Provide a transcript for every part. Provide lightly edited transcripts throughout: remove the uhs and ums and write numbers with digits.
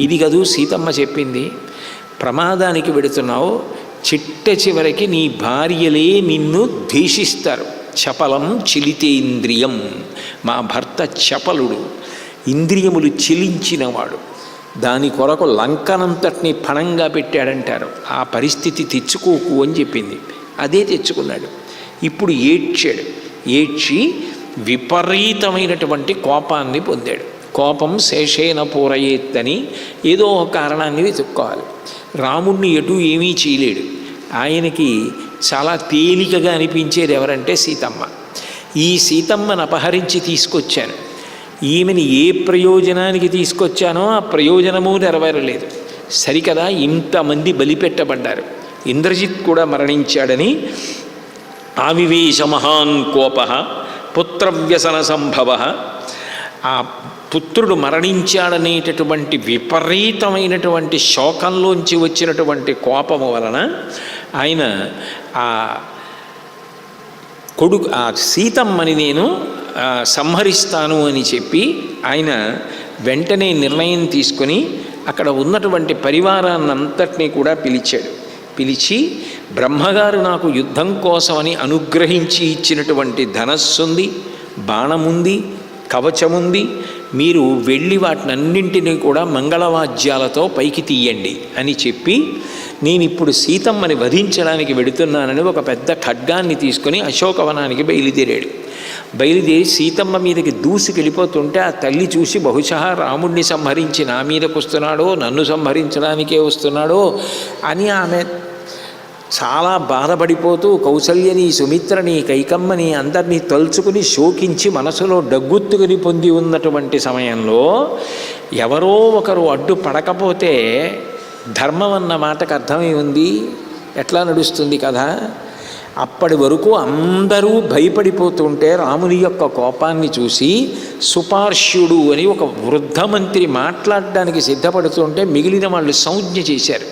ఇది కదూ సీతమ్మ చెప్పింది, ప్రమాదానికి వెడుతున్నావు, చిట్ట చివరికి నీ భార్యలే నిన్ను ద్వేషిస్తారు. చపలం చిలితేంద్రియం, మా భర్త చపలుడు, ఇంద్రియములు చిలించినవాడు, దాని కొరకు లంకనంతటిని పణంగా పెట్టాడంటారు. ఆ పరిస్థితి తెచ్చుకోకు అని చెప్పింది. అదే తెచ్చుకున్నాడు. ఇప్పుడు ఏడ్చాడు. ఏడ్చి విపరీతమైనటువంటి కోపాన్ని పొందాడు. కోపం శేషేన పూరయేత్తని ఏదో ఒక కారణాన్ని వెతుక్కోవాలి. రాముణ్ణి ఎటు ఏమీ చేయలేడు. ఆయనకి చాలా తేలికగా అనిపించేది ఎవరంటే సీతమ్మ. ఈ సీతమ్మను అపహరించి తీసుకొచ్చాను, ఈమెని ఏ ప్రయోజనానికి తీసుకొచ్చానో ఆ ప్రయోజనము నెరవేరలేదు. సరికదా ఇంతమంది బలిపెట్టబడ్డారు. ఇంద్రజిత్ కూడా మరణించాడని ఆవివేశ మహాన్ కోప పుత్రవ్యసన సంభవ, ఆ పుత్రుడు మరణించాడనేటటువంటి విపరీతమైనటువంటి శోకంలోంచి వచ్చినటువంటి కోపము వలన ఆయన ఆ సీతమ్మని నేను సంహరిస్తాను అని చెప్పి ఆయన వెంటనే నిర్ణయం తీసుకొని అక్కడ ఉన్నటువంటి పరివారాన్నంతటినీ కూడా పిలిచాడు. పిలిచి, బ్రహ్మగారు నాకు యుద్ధం కోసమని అనుగ్రహించి ఇచ్చినటువంటి ధనస్సుంది, బాణముంది, కవచముంది, మీరు వెళ్ళి వాటినన్నింటినీ కూడా మంగళవాద్యాలతో పైకి తీయండి అని చెప్పి, నేను ఇప్పుడు సీతమ్మని వధించడానికి వెడుతున్నానని ఒక పెద్ద ఖడ్గాన్ని తీసుకొని అశోకవనానికి బయలుదేరాడు. బయలుదేరి సీతమ్మ మీదకి దూసుకెళ్ళిపోతుంటే ఆ తల్లి చూసి బహుశా రాముడిని సంహరించి నా మీదకు వస్తున్నాడో, నన్ను సంహరించడానికే వస్తున్నాడో అని ఆమె చాలా బాధపడిపోతూ కౌసల్యని, సుమిత్రని, కైకమ్మని అందరినీ తలుచుకుని శోకించి మనసులో డగ్గుత్తుకుని పొంది ఉన్నటువంటి సమయంలో ఎవరో ఒకరు అడ్డు పడకపోతే ధర్మం అన్న మాటకు అర్థమై ఉంది. ఎట్లా నడుస్తుంది కదా? అప్పటి వరకు అందరూ భయపడిపోతుంటే రాముని యొక్క కోపాన్ని చూసి సుపార్ష్యుడు అని ఒక వృద్ధ మంత్రి మాట్లాడడానికి సిద్ధపడుతుంటే మిగిలిన వాళ్ళు సంజ్ఞ చేశారు.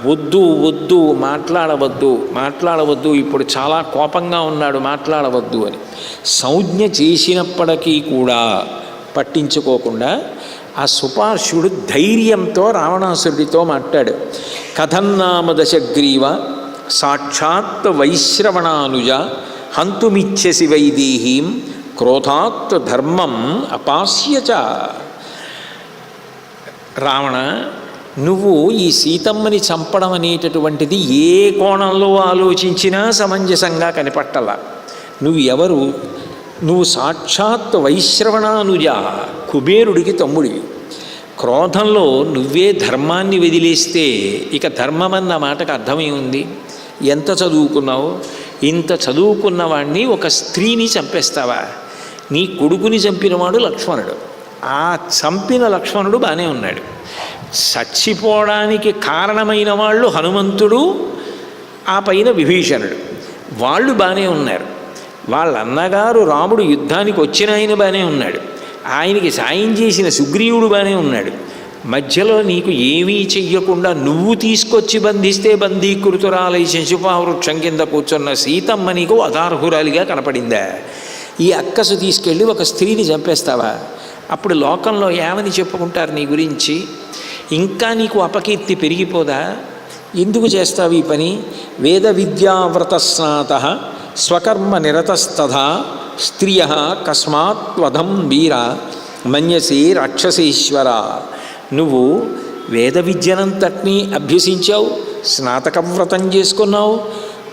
వద్దు వద్దు, మాట్లాడవద్దు, ఇప్పుడు చాలా కోపంగా ఉన్నాడు, మాట్లాడవద్దు అని సంజ్ఞ చేసినప్పటికీ కూడా పట్టించుకోకుండా ఆ సుపార్ష్యుడు ధైర్యంతో రావణాసురుడితో మాట్లాడు. కథన్నామ దశగ్రీవ సాక్షాత్ వైశ్రవణానుజ హంతుమిచ్చసి వైదేహీం క్రోధాత్ ధర్మం అపాస్యచ. రావణ, నువ్వు ఈ సీతమ్మని చంపడం అనేటటువంటిది ఏ కోణంలో ఆలోచించినా సమంజసంగా కనిపట్టలా. నువ్వు ఎవరు? నువ్వు సాక్షాత్ వైశ్రవణానుజ, కుబేరుడికి తమ్ముడివి. క్రోధంలో నువ్వే ధర్మాన్ని వదిలేస్తే ఇక ధర్మమన్న మాటకు అర్థమై ఉంది. ఎంత చదువుకున్నావు? ఇంత చదువుకున్నవాడిని ఒక స్త్రీని చంపేస్తావా? నీ కొడుకుని చంపినవాడు లక్ష్మణుడు. ఆ చంపిన లక్ష్మణుడు బాగానే ఉన్నాడు. చచ్చిపోవడానికి కారణమైన వాళ్ళు హనుమంతుడు, ఆ పైన విభీషణుడు, వాళ్ళు బాగానే ఉన్నారు. వాళ్ళ అన్నగారు రాముడు యుద్ధానికి వచ్చిన ఆయన బాగానే ఉన్నాడు. ఆయనకి సాయం చేసిన సుగ్రీవుడు బాగానే ఉన్నాడు. మధ్యలో నీకు ఏమీ చెయ్యకుండా నువ్వు తీసుకొచ్చి బంధిస్తే బంధీకృతురాలై శంశుపావృక్షం కింద కూర్చున్న సీతమ్మ నీకు అదార్హురాలిగా కనపడిందా? ఈ అక్కసు తీసుకెళ్ళి ఒక స్త్రీని చంపేస్తావా? అప్పుడు లోకంలో ఏమని చెప్పుకుంటారు నీ గురించి? ఇంకా నీకు అపకీర్తి పెరిగిపోదా? ఎందుకు చేస్తావు ఈ పని? వేద విద్యావ్రత స్నాత స్వకర్మ నిరతస్తథా స్త్రియ కస్మాత్ వధం వీర మన్యసి రాక్షసేశ్వర. నువ్వు వేద విద్యనంతటినీ అభ్యసించావు, స్నాతక వ్రతం చేసుకున్నావు,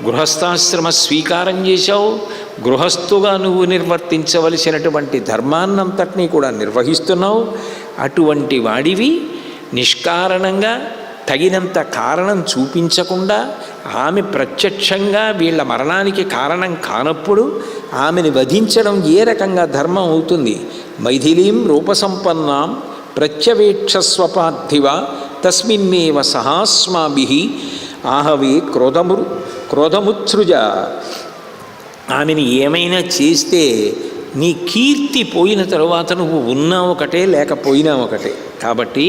గృహస్థాశ్రమ స్వీకారం చేశావు, గృహస్థుగా నువ్వు నిర్వర్తించవలసినటువంటి ధర్మాన్నంతటినీ కూడా నిర్వహిస్తున్నావు. అటువంటి వాడివి నిష్కారణంగా తగినంత కారణం చూపించకుండా ఆమె ప్రత్యక్షంగా వీళ్ళ మరణానికి కారణం కానప్పుడు ఆమెను వధించడం ఏ రకంగా ధర్మం అవుతుంది? మైథిలీం రూపసంపన్నాం ప్రత్యవేక్షస్వపార్థివ తస్మిన్నేవ సహాస్మాభిః ఆహవే క్రోధముత్సృజ. ఆమెను ఏమైనా చేస్తే నీ కీర్తి పోయిన తరువాత నువ్వు ఉన్నా ఒకటే, లేకపోయినా ఒకటే. కాబట్టి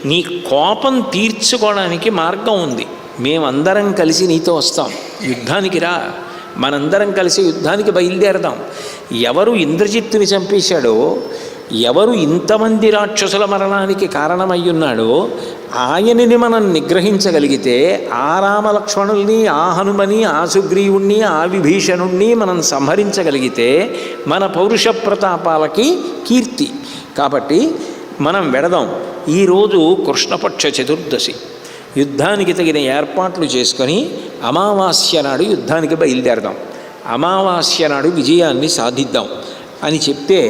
నీ కోపం తీర్చుకోవడానికి మార్గం ఉంది. మేమందరం కలిసి నీతో వస్తాం, యుద్ధానికి రా, మనందరం కలిసి యుద్ధానికి బయలుదేరదాం. ఎవరు ఇంద్రజిత్తుని చంపేశాడో ఎవరు ఇంతమంది రాక్షసుల మరణానికి కారణమయ్యున్నాడో ఆయనని మనం నిగ్రహించగలిగితే ఆ రామలక్ష్మణుల్ని, ఆ హనుమని, ఆ సుగ్రీవుణ్ణి, ఆ విభీషణుణ్ణి మనం సంహరించగలిగితే మన పౌరుష ప్రతాపాలకి కీర్తి. కాబట్టి మనం వెడదాం. ఈరోజు కృష్ణపక్ష చతుర్దశి, యుద్ధానికి తగిన ఏర్పాట్లు చేసుకొని అమావాస్య నాడు యుద్ధానికి బయలుదేరదాం, అమావాస్య నాడు విజయాన్ని సాధిద్దాం అని చెప్తే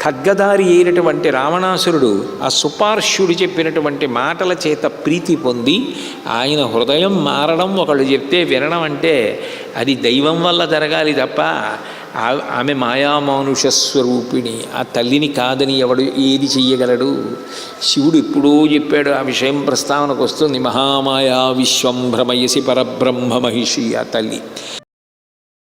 ఖడ్గదారి అయినటువంటి రావణాసురుడు ఆ సుపార్శ్యుడు చెప్పినటువంటి మాటల చేత ప్రీతి పొంది ఆయన హృదయం మారడం, ఒకళ్ళు చెప్తే వినడం అంటే అది దైవం వల్ల జరగాలి తప్ప ఆమె మాయామానుష స్వరూపిణి, ఆ తల్లిని కాదని ఎవడు ఏది చెయ్యగలడు? శివుడు ఎప్పుడూ చెప్పాడు, ఆ విషయం ప్రస్తావనకు వస్తుంది. మహామాయా విశ్వం భ్రమయసి పరబ్రహ్మ మహిషి, ఆ తల్లి.